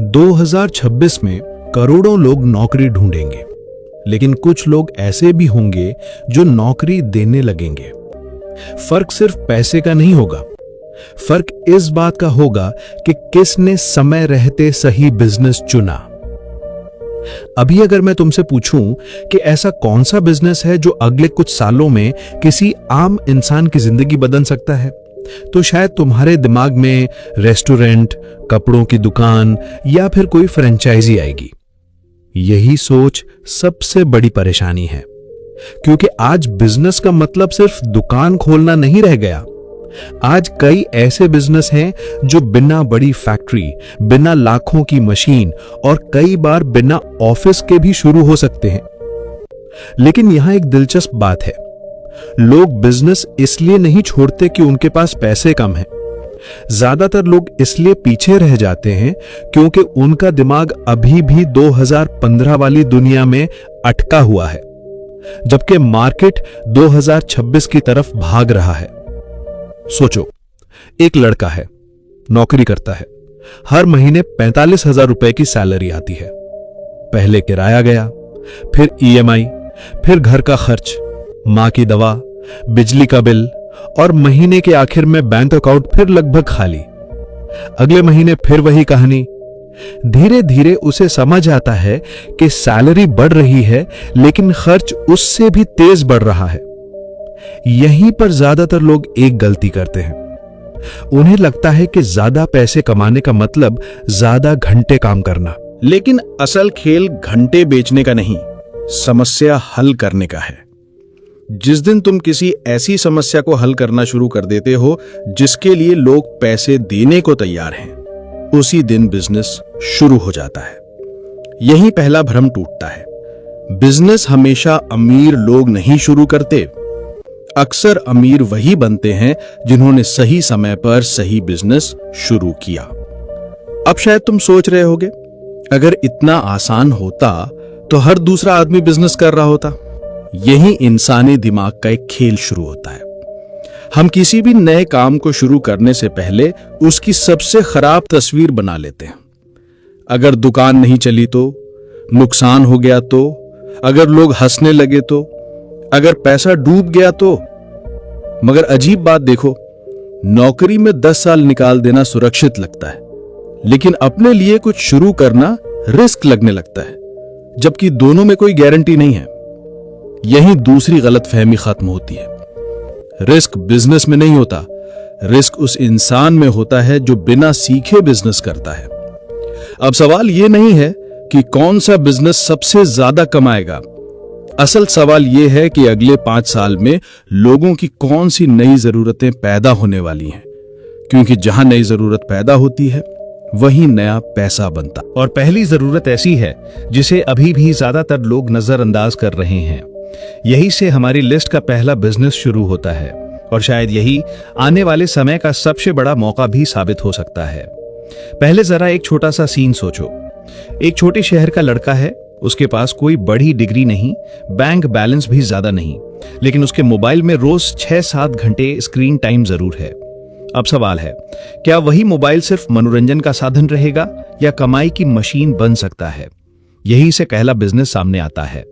2026 में करोड़ों लोग नौकरी ढूंढेंगे, लेकिन कुछ लोग ऐसे भी होंगे जो नौकरी देने लगेंगे। फर्क सिर्फ पैसे का नहीं होगा, फर्क इस बात का होगा कि किसने समय रहते सही बिजनेस चुना। अभी अगर मैं तुमसे पूछूं कि ऐसा कौन सा बिजनेस है जो अगले कुछ सालों में किसी आम इंसान की जिंदगी बदल सकता है, तो शायद तुम्हारे दिमाग में रेस्टोरेंट, कपड़ों की दुकान या फिर कोई फ्रेंचाइजी आएगी। यही सोच सबसे बड़ी परेशानी है, क्योंकि आज बिजनेस का मतलब सिर्फ दुकान खोलना नहीं रह गया। आज कई ऐसे बिजनेस हैं जो बिना बड़ी फैक्ट्री, बिना लाखों की मशीन और कई बार बिना ऑफिस के भी शुरू हो सकते हैं। लेकिन यहां एक दिलचस्प बात है, लोग बिजनेस इसलिए नहीं छोड़ते कि उनके पास पैसे कम हैं। ज्यादातर लोग इसलिए पीछे रह जाते हैं क्योंकि उनका दिमाग अभी भी 2015 वाली दुनिया में अटका हुआ है, जबकि मार्केट 2026 की तरफ भाग रहा है। सोचो, एक लड़का है, नौकरी करता है, हर महीने 45,000 रुपए की सैलरी आती है। पहले किराया गया, फिर ईएमआई, फिर घर का खर्च, मां की दवा, बिजली का बिल और महीने के आखिर में बैंक अकाउंट फिर लगभग खाली। अगले महीने फिर वही कहानी। धीरे धीरे उसे समझ आता है कि सैलरी बढ़ रही है, लेकिन खर्च उससे भी तेज बढ़ रहा है। यहीं पर ज्यादातर लोग एक गलती करते हैं। उन्हें लगता है कि ज्यादा पैसे कमाने का मतलब ज्यादा घंटे काम करना। लेकिन असल खेल घंटे बेचने का नहीं, समस्या हल करने का है। जिस दिन तुम किसी ऐसी समस्या को हल करना शुरू कर देते हो जिसके लिए लोग पैसे देने को तैयार हैं, उसी दिन बिजनेस शुरू हो जाता है। यही पहला भ्रम टूटता है। बिजनेस हमेशा अमीर लोग नहीं शुरू करते। अक्सर अमीर वही बनते हैं जिन्होंने सही समय पर सही बिजनेस शुरू किया। अब शायद तुम सोच रहे होगे, अगर इतना आसान होता तो हर दूसरा आदमी बिजनेस कर रहा होता। यही इंसानी दिमाग का एक खेल शुरू होता है। हम किसी भी नए काम को शुरू करने से पहले उसकी सबसे खराब तस्वीर बना लेते हैं। अगर दुकान नहीं चली तो, नुकसान हो गया तो, अगर लोग हंसने लगे तो, अगर पैसा डूब गया तो। मगर अजीब बात देखो, नौकरी में 10 साल निकाल देना सुरक्षित लगता है, लेकिन अपने लिए कुछ शुरू करना रिस्क लगने लगता है, जबकि दोनों में कोई गारंटी नहीं है। यही दूसरी गलतफहमी खत्म होती है। रिस्क बिजनेस में नहीं होता, रिस्क उस इंसान में होता है जो बिना सीखे बिजनेस करता है। अब सवाल यह नहीं है कि कौन सा बिजनेस सबसे ज्यादा कमाएगा। असल सवाल यह है कि अगले 5 साल में लोगों की कौन सी नई जरूरतें पैदा होने वाली हैं, क्योंकि जहां नई जरूरत पैदा होती है वही नया पैसा बनता। और पहली जरूरत ऐसी है जिसे अभी भी ज्यादातर लोग नजरअंदाज कर रहे हैं। यही से हमारी लिस्ट का पहला बिजनेस शुरू होता है, और शायद यही आने वाले समय का सबसे बड़ा मौका भी साबित हो सकता है। पहले जरा एक छोटा सा सीन सोचो। एक छोटे शहर का लड़का है, उसके पास कोई बड़ी डिग्री नहीं, बैंक बैलेंस भी ज्यादा नहीं, लेकिन उसके मोबाइल में रोज 6-7 घंटे स्क्रीन टाइम जरूर है। अब सवाल है, क्या वही मोबाइल सिर्फ मनोरंजन का साधन रहेगा या कमाई की मशीन बन सकता है? यही से पहला बिजनेस सामने आता है।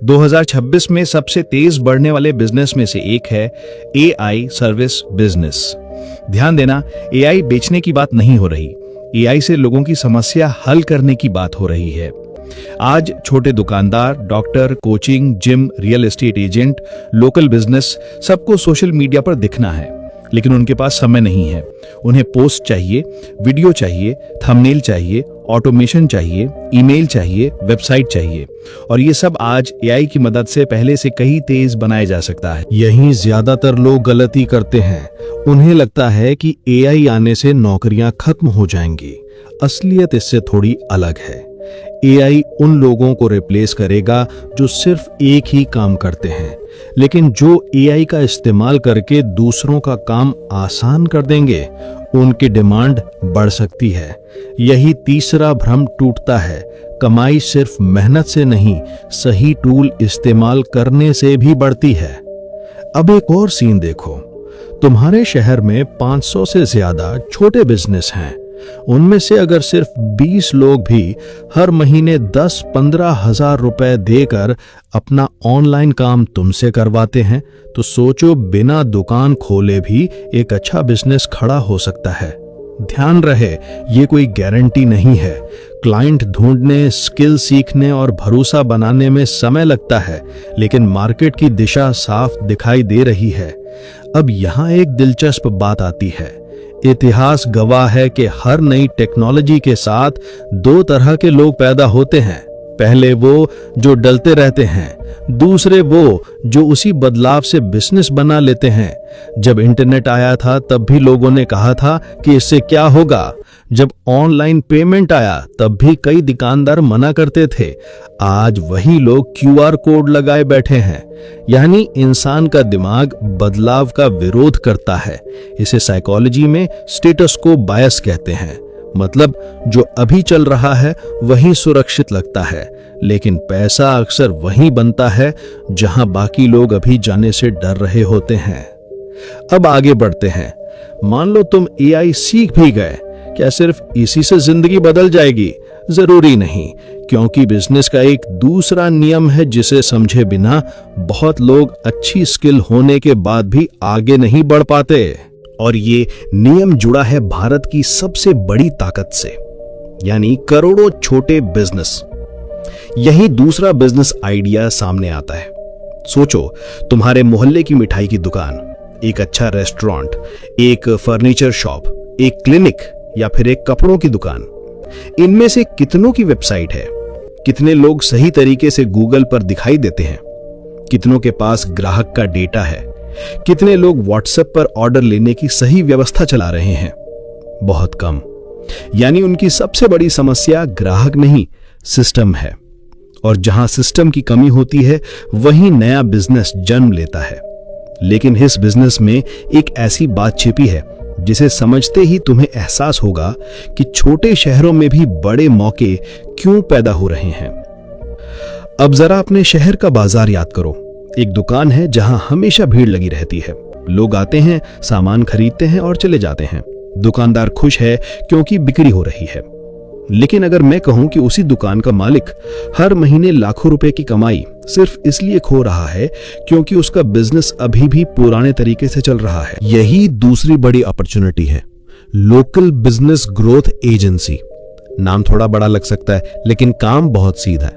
2026 में सबसे तेज बढ़ने वाले बिजनेस में से एक है एआई सर्विस बिजनेस। ध्यान देना, एआई बेचने की बात नहीं हो रही, एआई से लोगों की समस्या हल करने की बात हो रही है। आज छोटे दुकानदार, doctor, coaching, gym, real estate agent, local business, सबको सोशल मीडिया पर दिखना है, लेकिन उनके पास समय नहीं है। उन्हें पोस्ट चाहिए, वीडियो चाहिए, थंबनेल चाहिए, ऑटोमेशन चाहिए, ईमेल चाहिए, वेबसाइट चाहिए, और ये सब आज एआई की मदद से पहले से कहीं तेज बनाया जा सकता है। यहीं ज्यादातर लोग गलती करते हैं। उन्हें लगता है कि एआई आने से नौकरियां खत्म हो जाएंगी। असलियत इससे थोड़ी अलग है। एआई उन लोगों को रिप्लेस करेगा जो सिर्फ एक ही काम करते हैं, लेकिन जो एआई का इस्तेमाल करके दूसरों का काम आसान कर देंगे, उनकी डिमांड बढ़ सकती है। यही तीसरा भ्रम टूटता है। कमाई सिर्फ मेहनत से नहीं, सही टूल इस्तेमाल करने से भी बढ़ती है। अब एक और सीन देखो। तुम्हारे शहर में 500 से ज्यादा छोटे बिजनेस हैं, उनमें से अगर सिर्फ 20 लोग भी हर महीने 10-15 हजार रुपए देकर अपना ऑनलाइन काम तुमसे करवाते हैं तो सोचो, बिना दुकान खोले भी एक अच्छा बिजनेस खड़ा हो सकता है। ध्यान रहे, ये कोई गारंटी नहीं है। क्लाइंट ढूंढने, स्किल सीखने और भरोसा बनाने में समय लगता है, लेकिन मार्केट की दिशा साफ दिखाई दे रही है। अब यहां एक दिलचस्प बात आती है। इतिहास गवाह है कि हर नई टेक्नोलॉजी के साथ दो तरह के लोग पैदा होते हैं। पहले वो जो डलते रहते हैं, दूसरे वो जो उसी बदलाव से बिजनेस बना लेते हैं। जब इंटरनेट आया था तब भी लोगों ने कहा था कि इससे क्या होगा। जब ऑनलाइन पेमेंट आया तब भी कई दुकानदार मना करते थे। आज वही लोग QR कोड लगाए बैठे हैं। यानी इंसान का दिमाग बदलाव का विरोध करता है। इसे साइकोलॉजी में स्टेटस को बायस कहते हैं। मतलब जो अभी चल रहा है वही सुरक्षित लगता है, लेकिन पैसा अक्सर वहीं बनता है जहां बाकी लोग अभी जाने से डर रहे होते हैं। अब आगे बढ़ते हैं। मान लो तुम AI सीख भी गए, क्या सिर्फ इसी से जिंदगी बदल जाएगी? जरूरी नहीं, क्योंकि बिजनेस का एक दूसरा नियम है जिसे समझे बिना बहुत लोग अच्छी स्किल होने के बाद भी आगे नहीं बढ़ पाते। और ये नियम जुड़ा है भारत की सबसे बड़ी ताकत से, यानी करोड़ों छोटे बिजनेस। यही दूसरा बिजनेस आइडिया सामने आता है। सोचो, तुम्हारे मोहल्ले की मिठाई की दुकान, एक अच्छा रेस्टोरेंट, एक फर्नीचर शॉप, एक क्लिनिक या फिर एक कपड़ों की दुकान। इनमें से कितनों की वेबसाइट है? कितने लोग सही तरीके से गूगल पर दिखाई देते हैं? कितनों के पास ग्राहक का डेटा है? कितने लोग व्हाट्सएप पर ऑर्डर लेने की सही व्यवस्था चला रहे हैं? बहुत कम। यानी उनकी सबसे बड़ी समस्या ग्राहक नहीं, सिस्टम है। और जहां सिस्टम की कमी होती है वहीं नया बिजनेस जन्म लेता है। लेकिन इस बिजनेस में एक ऐसी बात छिपी है जिसे समझते ही तुम्हें एहसास होगा कि छोटे शहरों में भी बड़े मौके क्यों पैदा हो रहे हैं। अब जरा अपने शहर का बाजार याद करो। एक दुकान है जहां हमेशा भीड़ लगी रहती है। लोग आते हैं, सामान खरीदते हैं और चले जाते हैं। दुकानदार खुश है क्योंकि बिक्री हो रही है। लेकिन अगर मैं कहूं कि उसी दुकान का मालिक हर महीने लाखों रुपए की कमाई सिर्फ इसलिए खो रहा है क्योंकि उसका बिजनेस अभी भी पुराने तरीके से चल रहा है। यही दूसरी बड़ी अपॉर्चुनिटी है, लोकल बिजनेस ग्रोथ एजेंसी। नाम थोड़ा बड़ा लग सकता है, लेकिन काम बहुत सीधा है।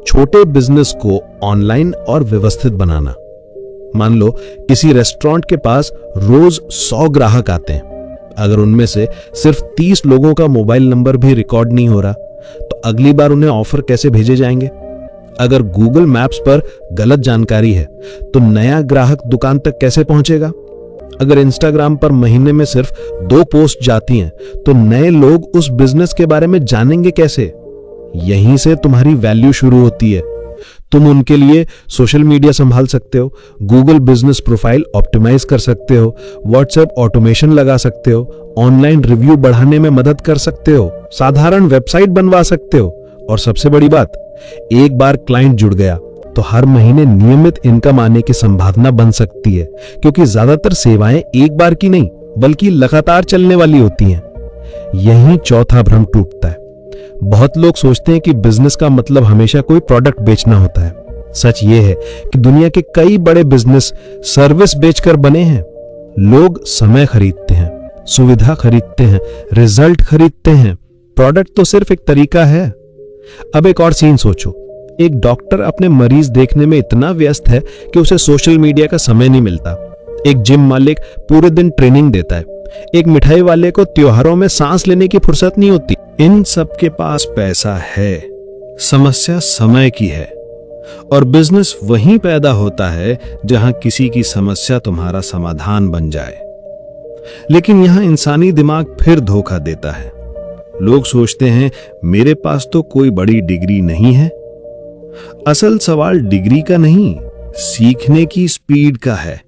छोटे बिजनेस को ऑनलाइन और व्यवस्थित बनाना। मान लो किसी रेस्टोरेंट के पास रोज 100 ग्राहक आते हैं। अगर उनमें से सिर्फ 30 लोगों का मोबाइल नंबर भी रिकॉर्ड नहीं हो रहा, तो अगली बार उन्हें ऑफर कैसे भेजे जाएंगे? अगर गूगल मैप्स पर गलत जानकारी है तो नया ग्राहक दुकान तक कैसे पहुंचेगा? अगर इंस्टाग्राम पर महीने में सिर्फ 2 पोस्ट जाती हैं तो नए लोग उस बिजनेस के बारे में जानेंगे कैसे? यहीं से तुम्हारी वैल्यू शुरू होती है। तुम उनके लिए सोशल मीडिया संभाल सकते हो, गूगल बिजनेस प्रोफाइल ऑप्टिमाइज कर सकते हो, व्हाट्सएप ऑटोमेशन लगा सकते हो, ऑनलाइन रिव्यू बढ़ाने में मदद कर सकते हो, साधारण वेबसाइट बनवा सकते हो। और सबसे बड़ी बात, एक बार क्लाइंट जुड़ गया तो हर महीने नियमित इनकम आने की संभावना बन सकती है, क्योंकि ज्यादातर सेवाएं एक बार की नहीं बल्कि लगातार चलने वाली होती हैं। यही चौथा भ्रम टूटता है। बहुत लोग सोचते हैं कि बिजनेस का मतलब हमेशा कोई प्रोडक्ट बेचना होता है। सच ये है कि दुनिया के कई बड़े बिजनेस सर्विस बेचकर बने हैं। लोग समय खरीदते हैं, सुविधा खरीदते हैं, रिजल्ट खरीदते हैं। प्रोडक्ट तो सिर्फ एक तरीका है। अब एक और सीन सोचो। एक डॉक्टर अपने मरीज देखने में इतना व्यस्त है कि उसे सोशल मीडिया का समय नहीं मिलता। एक जिम मालिक पूरे दिन ट्रेनिंग देता है। एक मिठाई वाले को त्योहारों में सांस लेने की फुर्सत नहीं होती। इन सब के पास पैसा है, समस्या समय की है। और बिजनेस वहीं पैदा होता है जहां किसी की समस्या तुम्हारा समाधान बन जाए। लेकिन यहां इंसानी दिमाग फिर धोखा देता है। लोग सोचते हैं मेरे पास तो कोई बड़ी डिग्री नहीं है। असल सवाल डिग्री का नहीं, सीखने की स्पीड का है।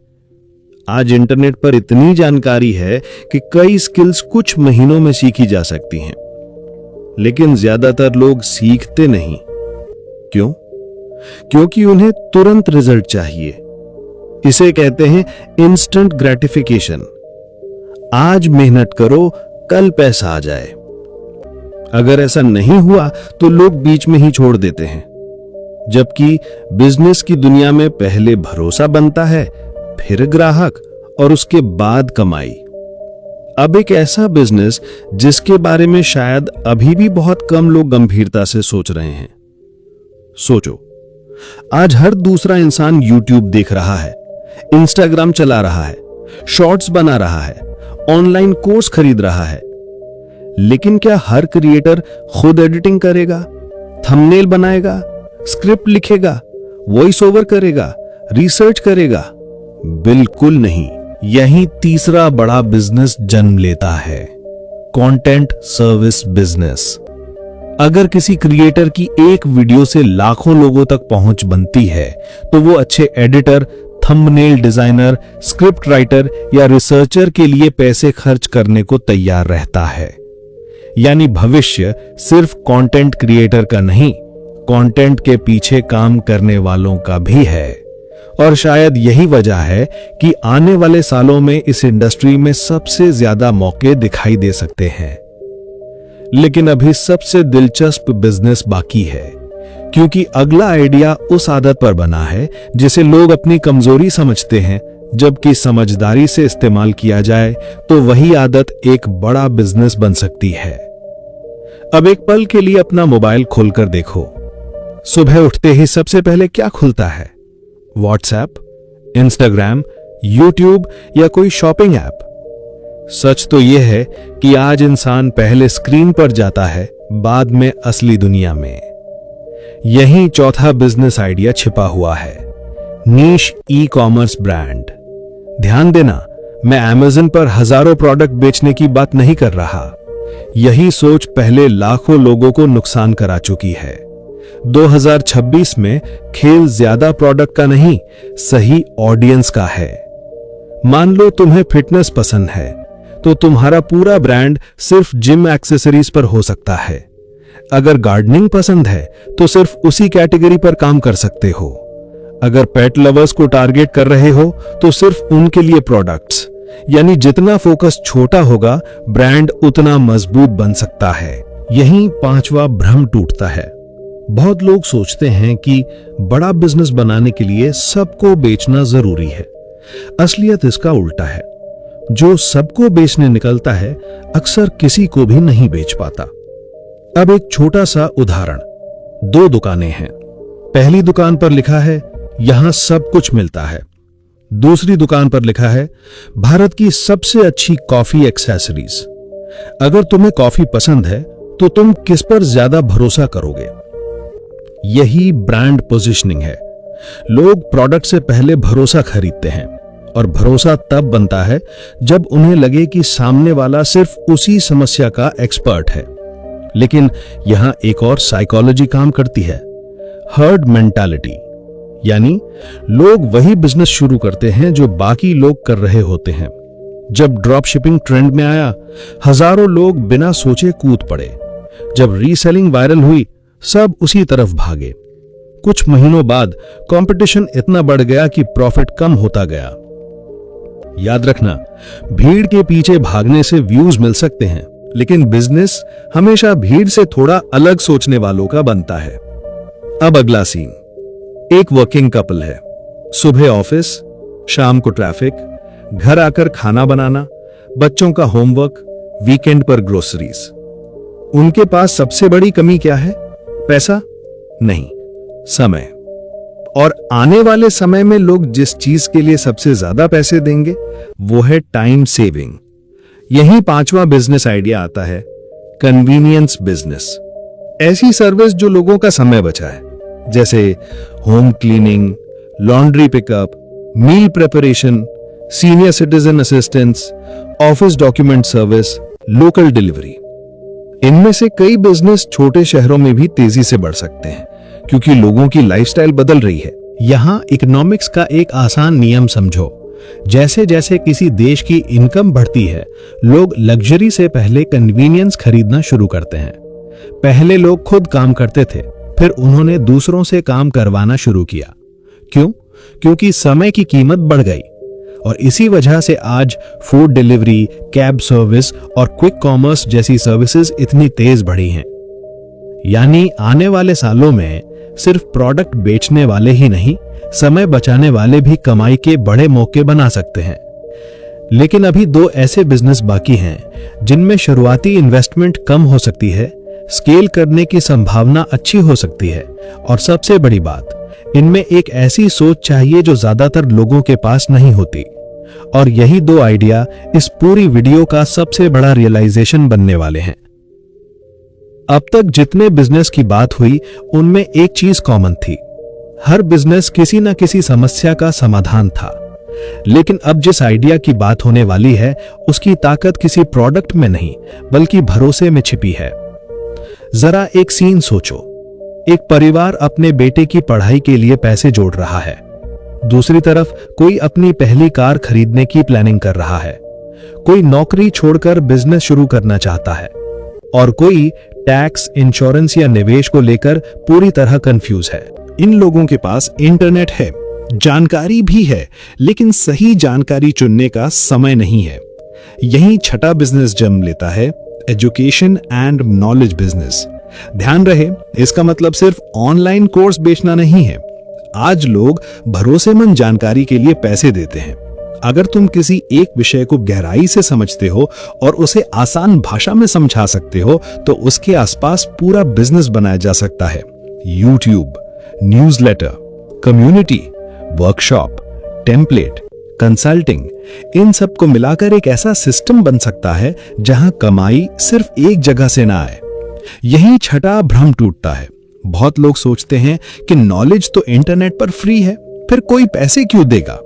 आज इंटरनेट पर इतनी जानकारी है कि कई स्किल्स कुछ महीनों में सीखी जा सकती हैं, लेकिन ज्यादातर लोग सीखते नहीं। क्यों? क्योंकि उन्हें तुरंत रिजल्ट चाहिए। इसे कहते हैं इंस्टेंट ग्रेटिफिकेशन। आज मेहनत करो, कल पैसा आ जाए। अगर ऐसा नहीं हुआ तो लोग बीच में ही छोड़ देते हैं, जबकि बिजनेस की दुनिया में पहले भरोसा बनता है, फिर ग्राहक और उसके बाद कमाई। अब एक ऐसा बिजनेस जिसके बारे में शायद अभी भी बहुत कम लोग गंभीरता से सोच रहे हैं। सोचो, आज हर दूसरा इंसान YouTube देख रहा है, इंस्टाग्राम चला रहा है, शॉर्ट्स बना रहा है, ऑनलाइन कोर्स खरीद रहा है। लेकिन क्या हर क्रिएटर खुद एडिटिंग करेगा, थंबनेल बनाएगा, स्क्रिप्ट लिखेगा, वॉइस ओवर करेगा, रिसर्च करेगा? बिल्कुल नहीं। यही तीसरा बड़ा बिजनेस जन्म लेता है, कंटेंट सर्विस बिजनेस। अगर किसी क्रिएटर की एक वीडियो से लाखों लोगों तक पहुंच बनती है, तो वो अच्छे editor, thumbnail designer, script writer या रिसर्चर के लिए पैसे खर्च करने को तैयार रहता है। यानी भविष्य सिर्फ कंटेंट क्रिएटर का नहीं, कंटेंट के पीछे काम करने वालों का भी है। और शायद यही वजह है कि आने वाले सालों में इस इंडस्ट्री में सबसे ज्यादा मौके दिखाई दे सकते हैं। लेकिन अभी सबसे दिलचस्प बिजनेस बाकी है, क्योंकि अगला आइडिया उस आदत पर बना है जिसे लोग अपनी कमजोरी समझते हैं, जबकि समझदारी से इस्तेमाल किया जाए तो वही आदत एक बड़ा बिजनेस बन सकती है। अब एक पल के लिए अपना मोबाइल खोलकर देखो। सुबह उठते ही सबसे पहले क्या खुलता है? व्हाट्सएप, इंस्टाग्राम, यूट्यूब या कोई शॉपिंग ऐप? सच तो यह है कि आज इंसान पहले स्क्रीन पर जाता है, बाद में असली दुनिया में। यही चौथा बिजनेस आइडिया छिपा हुआ है, नीश ई कॉमर्स ब्रांड। ध्यान देना, मैं Amazon पर हजारों प्रोडक्ट बेचने की बात नहीं कर रहा। यही सोच पहले लाखों लोगों को नुकसान करा चुकी है। 2026 में खेल ज्यादा प्रोडक्ट का नहीं, सही ऑडियंस का है। मान लो तुम्हें फिटनेस पसंद है, तो तुम्हारा पूरा ब्रांड सिर्फ जिम एक्सेसरीज पर हो सकता है। अगर गार्डनिंग पसंद है तो सिर्फ उसी कैटेगरी पर काम कर सकते हो। अगर पेट लवर्स को टारगेट कर रहे हो तो सिर्फ उनके लिए प्रोडक्ट्स। यानी जितना फोकस छोटा होगा, ब्रांड उतना मजबूत बन सकता है। यही पांचवा भ्रम टूटता है। बहुत लोग सोचते हैं कि बड़ा बिजनेस बनाने के लिए सबको बेचना जरूरी है। असलियत इसका उल्टा है। जो सबको बेचने निकलता है, अक्सर किसी को भी नहीं बेच पाता। अब एक छोटा सा उदाहरण। 2 दुकानें हैं। पहली दुकान पर लिखा है यहां सब कुछ मिलता है। दूसरी दुकान पर लिखा है भारत की सबसे अच्छी कॉफी एक्सेसरीज। अगर तुम्हें कॉफी पसंद है तो तुम किस पर ज्यादा भरोसा करोगे? यही ब्रांड पोजीशनिंग है। लोग प्रोडक्ट से पहले भरोसा खरीदते हैं, और भरोसा तब बनता है जब उन्हें लगे कि सामने वाला सिर्फ उसी समस्या का एक्सपर्ट है। लेकिन यहां एक और साइकोलॉजी काम करती है, हर्ड मेंटालिटी। यानी लोग वही बिजनेस शुरू करते हैं जो बाकी लोग कर रहे होते हैं। जब ड्रॉप शिपिंग ट्रेंड में आया, हजारों लोग बिना सोचे कूद पड़े। जब रीसेलिंग वायरल हुई, सब उसी तरफ भागे। कुछ महीनों बाद कंपटीशन इतना बढ़ गया कि प्रॉफिट कम होता गया। याद रखना, भीड़ के पीछे भागने से व्यूज मिल सकते हैं, लेकिन बिजनेस हमेशा भीड़ से थोड़ा अलग सोचने वालों का बनता है। अब अगला सीन, एक वर्किंग कपल है। सुबह ऑफिस, शाम को ट्रैफिक, घर आकर खाना बनाना, बच्चों का होमवर्क, वीकेंड पर ग्रोसरीज। उनके पास सबसे बड़ी कमी क्या है? पैसा नहीं, समय। और आने वाले समय में लोग जिस चीज के लिए सबसे ज्यादा पैसे देंगे वो है टाइम सेविंग। यही पांचवा बिजनेस आइडिया आता है, कन्वीनियंस बिजनेस। ऐसी सर्विस जो लोगों का समय बचाए, जैसे home cleaning, laundry pickup, meal preparation, senior citizen assistance, office document service, local delivery. इनमें से कई बिजनेस छोटे शहरों में भी तेजी से बढ़ सकते हैं, क्योंकि लोगों की लाइफस्टाइल बदल रही है। यहां इकोनॉमिक्स का एक आसान नियम समझो। जैसे जैसे किसी देश की इनकम बढ़ती है, लोग लग्जरी से पहले कन्वीनियंस खरीदना शुरू करते हैं। पहले लोग खुद काम करते थे, फिर उन्होंने दूसरों से काम करवाना शुरू किया। क्यों? क्योंकि समय की कीमत बढ़ गई। और इसी वजह से आज फूड डिलीवरी, कैब सर्विस और क्विक कॉमर्स जैसी सर्विसेज इतनी तेज बढ़ी हैं। यानी आने वाले सालों में सिर्फ प्रोडक्ट बेचने वाले ही नहीं, समय बचाने वाले भी कमाई के बड़े मौके बना सकते हैं। लेकिन अभी दो ऐसे बिजनेस बाकी हैं जिनमें शुरुआती इन्वेस्टमेंट कम हो सकती है, स्केल करने की संभावना अच्छी हो सकती है, और सबसे बड़ी बात, इनमें एक ऐसी सोच चाहिए जो ज्यादातर लोगों के पास नहीं होती। और यही दो आइडिया इस पूरी वीडियो का सबसे बड़ा रियलाइजेशन बनने वाले हैं। अब तक जितने बिजनेस की बात हुई उनमें एक चीज कॉमन थी, हर बिजनेस किसी न किसी समस्या का समाधान था। लेकिन अब जिस आइडिया की बात होने वाली है उसकी ताकत किसी प्रोडक्ट में नहीं बल्कि भरोसे में छिपी है। जरा एक सीन सोचो, एक परिवार अपने बेटे की पढ़ाई के लिए पैसे जोड़ रहा है, दूसरी तरफ कोई अपनी पहली कार खरीदने की प्लानिंग कर रहा है, कोई नौकरी छोड़कर बिजनेस शुरू करना चाहता है, और कोई टैक्स, इंश्योरेंस या निवेश को लेकर पूरी तरह कंफ्यूज है। इन लोगों के पास इंटरनेट है, जानकारी भी है, लेकिन सही जानकारी चुनने का समय नहीं है। यही छठा बिजनेस जन्म लेता है, एजुकेशन एंड नॉलेज बिजनेस। ध्यान रहे, इसका मतलब सिर्फ ऑनलाइन कोर्स बेचना नहीं है। आज लोग भरोसेमंद जानकारी के लिए पैसे देते हैं। अगर तुम किसी एक विषय को गहराई से समझते हो और उसे आसान भाषा में समझा सकते हो तो उसके आसपास पूरा बिजनेस बनाया जा सकता है। YouTube, newsletter, community, workshop, template, consulting, इन सब को मिलाकर एक ऐसा सिस्टम बन सकता है जहां कमाई सिर्फ एक जगह से ना आए। यही छठा भ्रम टूटता है। बहुत लोग सोचते हैं कि नॉलेज तो इंटरनेट पर फ्री है, फिर कोई पैसे क्यों देगा।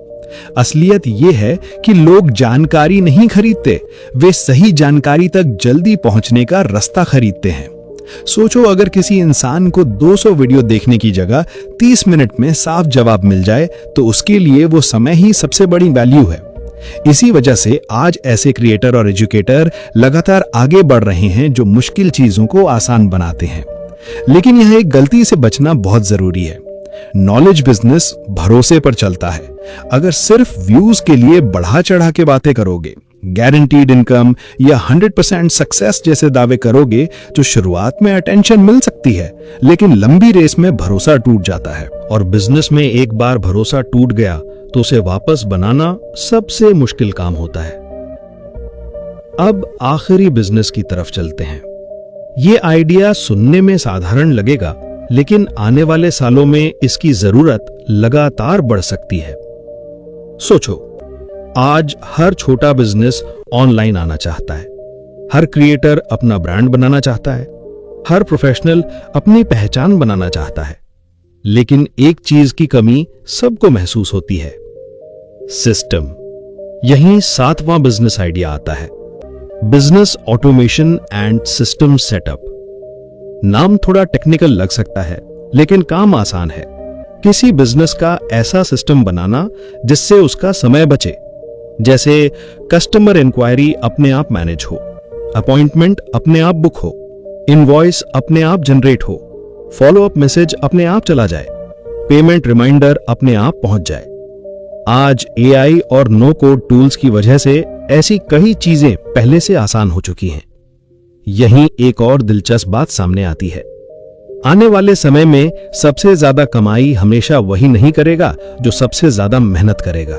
असलियत यह है कि लोग जानकारी नहीं खरीदते, वे सही जानकारी तक जल्दी पहुंचने का रास्ता खरीदते हैं। सोचो, अगर किसी इंसान को 200 वीडियो देखने की जगह 30 मिनट में साफ जवाब मिल जाए तो उसके लिए वो समय ही सबसे बड़ी वैल्यू है। इसी वजह से आज ऐसे क्रिएटर और एजुकेटर लगातार आगे बढ़ रहे हैं जो मुश्किल चीजों को आसान बनाते हैं। लेकिन यह एक गलती से बचना बहुत जरूरी है। नॉलेज बिजनेस भरोसे पर चलता है। अगर सिर्फ व्यूज के लिए बढ़ा चढ़ा के बातें करोगे, गारंटीड इनकम या 100% सक्सेस जैसे दावे करोगे तो शुरुआत में अटेंशन मिल सकती है, लेकिन लंबी रेस में भरोसा टूट जाता है। और बिजनेस में एक बार भरोसा टूट गया तो उसे वापस बनाना सबसे मुश्किल काम होता है। अब आखिरी बिजनेस की तरफ चलते हैं। ये आइडिया सुनने में साधारण लगेगा, लेकिन आने वाले सालों में इसकी जरूरत लगातार बढ़ सकती है। सोचो, आज हर छोटा बिजनेस ऑनलाइन आना चाहता है, हर क्रिएटर अपना ब्रांड बनाना चाहता है, हर प्रोफेशनल अपनी पहचान बनाना चाहता है। लेकिन एक चीज की कमी सबको महसूस होती है, सिस्टम। यही 7वां बिजनेस आइडिया आता है, business automation and system setup. नाम थोड़ा टेक्निकल लग सकता है, लेकिन काम आसान है। किसी बिजनेस का ऐसा सिस्टम बनाना जिससे उसका समय बचे, जैसे कस्टमर इंक्वायरी अपने आप मैनेज हो, अपॉइंटमेंट अपने आप बुक हो, इनवॉइस अपने आप जनरेट हो, फॉलोअप मैसेज अपने आप चला जाए, पेमेंट रिमाइंडर अपने आप पहुंच जाए। आज एआई और नो कोड टूल्स की वजह से ऐसी कई चीजें पहले से आसान हो चुकी हैं। यहीं एक और दिलचस्प बात सामने आती है। आने वाले समय में सबसे ज्यादा कमाई हमेशा वही नहीं करेगा जो सबसे ज्यादा मेहनत करेगा,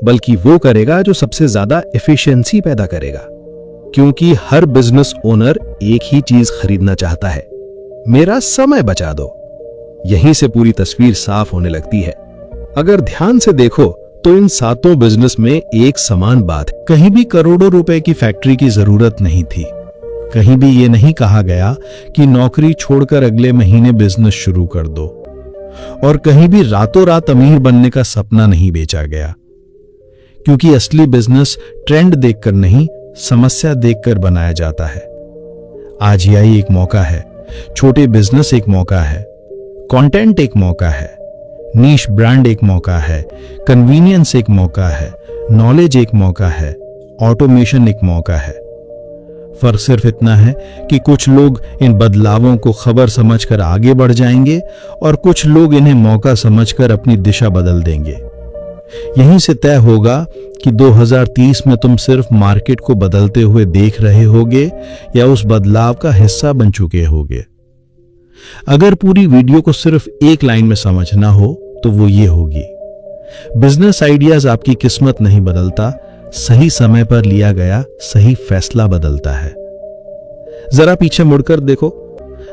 बल्कि वो करेगा जो सबसे ज्यादा एफिशिएंसी पैदा करेगा। क्योंकि हर बिजनेस ओनर एक ही चीज खरीदना चाहता है, मेरा समय बचा दो। यहीं से पूरी तस्वीर साफ होने लगती है। अगर ध्यान से देखो तो इन 7 बिजनेस में एक समान बात है। कहीं भी करोड़ों रुपए की फैक्ट्री की जरूरत नहीं थी, कहीं भी ये नहीं कहा गया कि नौकरी छोड़कर अगले महीने बिजनेस शुरू कर दो, और कहीं भी रातों रात अमीर बनने का सपना नहीं बेचा गया। क्योंकि असली बिजनेस ट्रेंड देखकर नहीं, समस्या देखकर बनाया जाता है। आज यही एक मौका है। छोटे बिजनेस एक मौका है, कंटेंट एक मौका है, नीश ब्रांड एक मौका है, कन्वीनियंस एक मौका है, नॉलेज एक मौका है, ऑटोमेशन एक मौका है। फर्क सिर्फ इतना है कि कुछ लोग इन बदलावों को खबर समझकर आगे बढ़ जाएंगे और कुछ लोग इन्हें मौका समझकर अपनी दिशा बदल देंगे। यहीं से तय होगा कि 2030 में तुम सिर्फ मार्केट को बदलते हुए देख रहे होगे या उस बदलाव का हिस्सा बन चुके होगे। अगर पूरी वीडियो को सिर्फ एक लाइन में समझना हो तो वो ये होगी, बिजनेस आइडियाज आपकी किस्मत नहीं बदलता, सही समय पर लिया गया सही फैसला बदलता है। जरा पीछे मुड़कर देखो,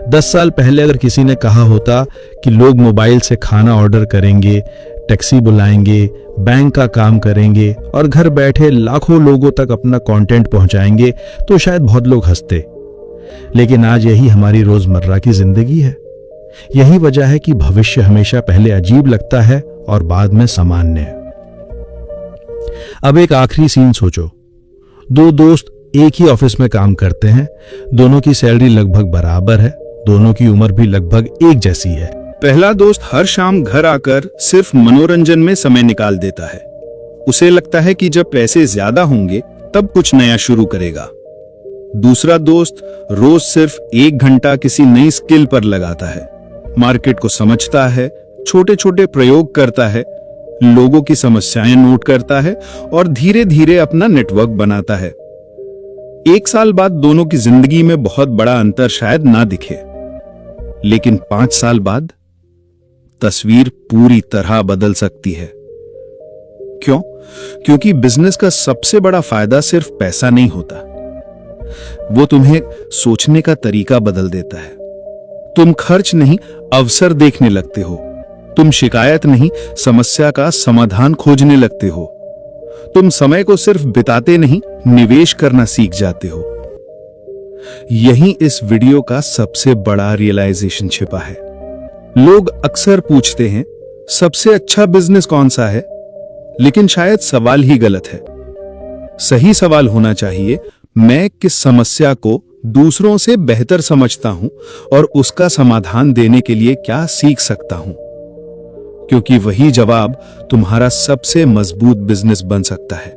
10 साल पहले अगर किसी ने कहा होता कि लोग मोबाइल से खाना ऑर्डर करेंगे, टैक्सी बुलाएंगे, बैंक का काम करेंगे और घर बैठे लाखों लोगों तक अपना कंटेंट पहुंचाएंगे, तो शायद बहुत लोग हंसते। लेकिन आज यही हमारी रोजमर्रा की जिंदगी है। यही वजह है कि भविष्य हमेशा पहले अजीब लगता है और बाद में सामान्य। अब एक आखिरी सीन सोचो। दो दोस्त एक ही ऑफिस में काम करते हैं, दोनों की सैलरी लगभग बराबर है, दोनों की उम्र भी लगभग एक जैसी है। पहला दोस्त हर शाम घर आकर सिर्फ मनोरंजन में समय निकाल देता है। उसे लगता है कि जब पैसे ज्यादा होंगे तब कुछ नया शुरू करेगा। दूसरा दोस्त रोज सिर्फ 1 घंटा किसी नई स्किल पर लगाता है, मार्केट को समझता है, छोटे छोटे प्रयोग करता है, लोगों की समस्याएं नोट करता है और धीरे धीरे अपना नेटवर्क बनाता है। 1 साल बाद दोनों की जिंदगी में बहुत बड़ा अंतर शायद ना दिखे, लेकिन 5 साल बाद तस्वीर पूरी तरह बदल सकती है। क्यों? क्योंकि बिजनेस का सबसे बड़ा फायदा सिर्फ पैसा नहीं होता, वो तुम्हें सोचने का तरीका बदल देता है। तुम खर्च नहीं, अवसर देखने लगते हो। तुम शिकायत नहीं, समस्या का समाधान खोजने लगते हो। तुम समय को सिर्फ बिताते नहीं, निवेश करना सीख जाते हो। यही इस वीडियो का सबसे बड़ा रियलाइजेशन छिपा है। लोग अक्सर पूछते हैं, सबसे अच्छा बिजनेस कौन सा है? लेकिन शायद सवाल ही गलत है। सही सवाल होना चाहिए, मैं किस समस्या को दूसरों से बेहतर समझता हूं और उसका समाधान देने के लिए क्या सीख सकता हूं? क्योंकि वही जवाब तुम्हारा सबसे मजबूत बिजनेस बन सकता है।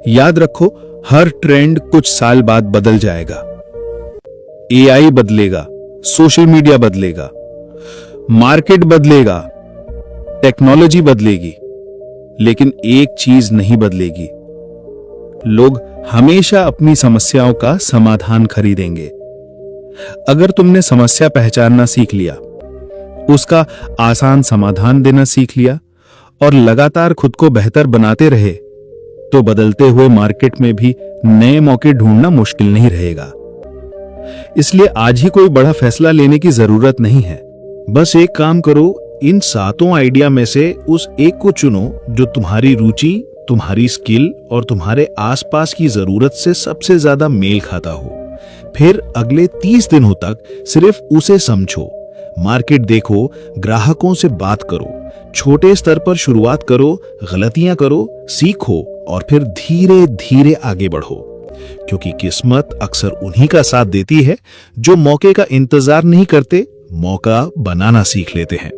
याद रखो, हर ट्रेंड कुछ साल बाद बदल जाएगा। एआई बदलेगा, सोशल मीडिया बदलेगा, मार्केट बदलेगा, टेक्नोलॉजी बदलेगी, लेकिन एक चीज नहीं बदलेगी, लोग हमेशा अपनी समस्याओं का समाधान खरीदेंगे। अगर तुमने समस्या पहचानना सीख लिया, उसका आसान समाधान देना सीख लिया और लगातार खुद को बेहतर बनाते रहे, तो बदलते हुए मार्केट में भी नए मौके ढूंढना मुश्किल नहीं रहेगा। इसलिए आज ही कोई बड़ा फैसला लेने की जरूरत नहीं है। बस एक काम करो, इन 7 आइडिया में से उस एक को चुनो जो तुम्हारी रुचि, तुम्हारी स्किल और तुम्हारे आसपास की जरूरत से सबसे ज्यादा मेल खाता हो। फिर अगले 30 दिनों तक सिर्फ उसे समझो, मार्केट देखो, ग्राहकों से बात करो, छोटे स्तर पर शुरुआत करो, गलतियां करो, सीखो और फिर धीरे धीरे आगे बढ़ो। क्योंकि किस्मत अक्सर उन्हीं का साथ देती है जो मौके का इंतजार नहीं करते, मौका बनाना सीख लेते हैं।